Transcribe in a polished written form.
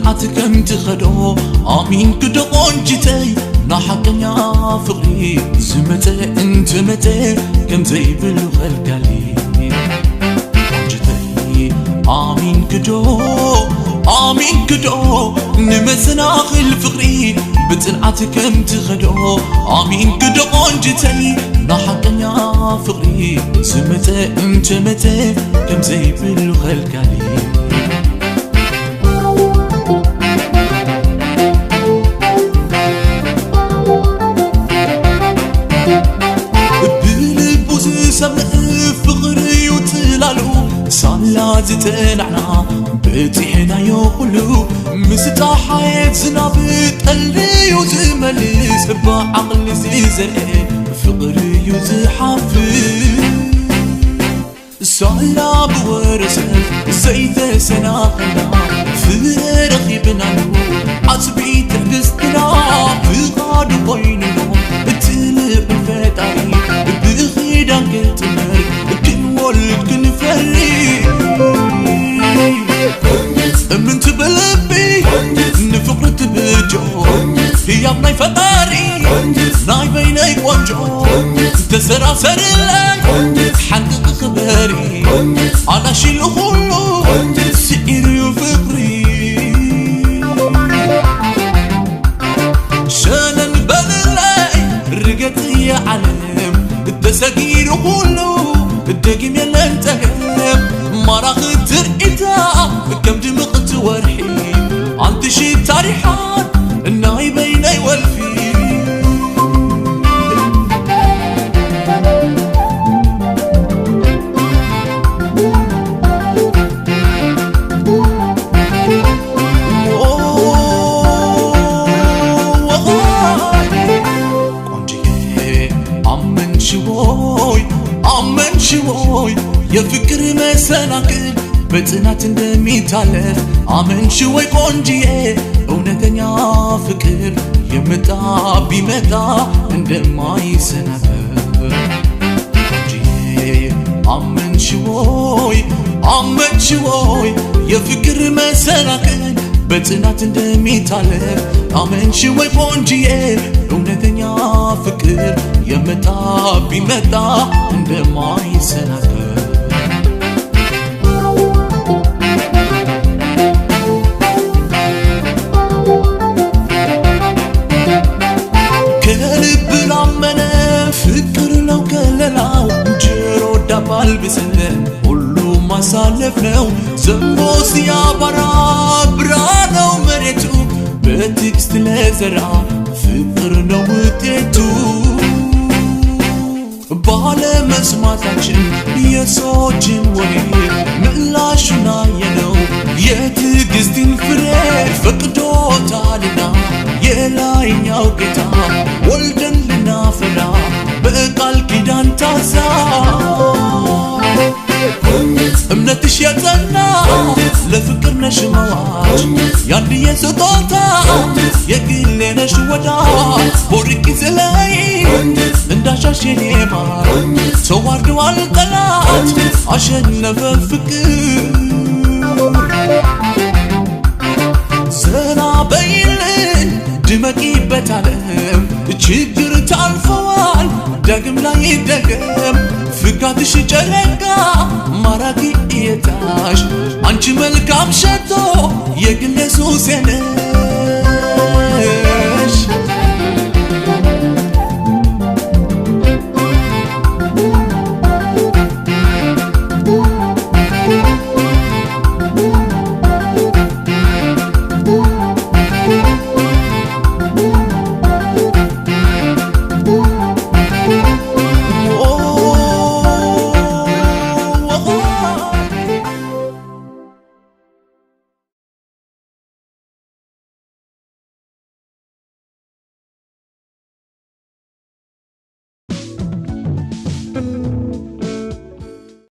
بتنعتك انتخدو آمين كدو قنجتي نحقن يا فقري زمتي انت متي كم زي بالخلقالي قنجتي آمين كدو نمسنا خل فقري بتنعتك انتخدو آمين كدو قنجتي نحقن يا فقري زمتي انت متي كم زي بالخلقالي فقري وتلالو صالا زتنعنا بتحنا يقولو مستا حياة زنابت قلبي وزملس بعقل زيزرق فقري وزحافظ صالا بورسف زيت سناقنا في رخيبنا عصبي تحدثنا في غاد قيننا تلق الفتاري بخيدا كتمر كن ولد كن فري من تبلبي نفقرت بجو هي ابني فتاري ناي بيني وجو تسرع سرلك حقق خبري على شي الخلو سئر يفقري شانا بللاي رقت يا علم التساقير كله الدقيم يلا انتهم مراخ ترقيتا كم دمقت ورحيم عند شي تاريحات الناي بيني والفي شوي يا فكر ما سناكل بتنات اندمي تالف آمن شوي قنجيه اونتنيا فكر يمتا بيمتا اندما يسناكل قنجيه آمن شوي يا فكر ما سناكل بتنات اندمي تالف آمن شوي قنجيه اونتنيا فكر يمتا بيمتا اندما يسناكل كلب العمنا فكر لو كللاو جيرو دبال بسنن كله ما سالفناو زنبوس يا برانو مريتو بتكست لزرع فكرنا وتيتو بالا مسماتاችን የሰዎችን ወሬ ምላሹና የነው የትዕግስትን ፍሬ ፈቅዶታልና የላይኛው ጌታ ወልደን ልናፈራ በቃል ኪዳን ታዛ እምነትሽ የጸና ለፍቅር ነሽ መዋጅ ያንድየ ስጦታ የግሌ ነሽ ወዳጅ ቦርቂ ዝላይ እንዳሻሽ የኔ ማር ተዋርደዋል ጠላት አሸነፈ ፍቅር ዘና በይልን ድመቂበት ዓለም ችግር ታልፈዋል ዳግም ላይ ደገም ፍካትሽ ጨረቃ ማራኪ እየታሽ አንቺ መልካም ሸቶ የግሌ ሱሴ ነሽ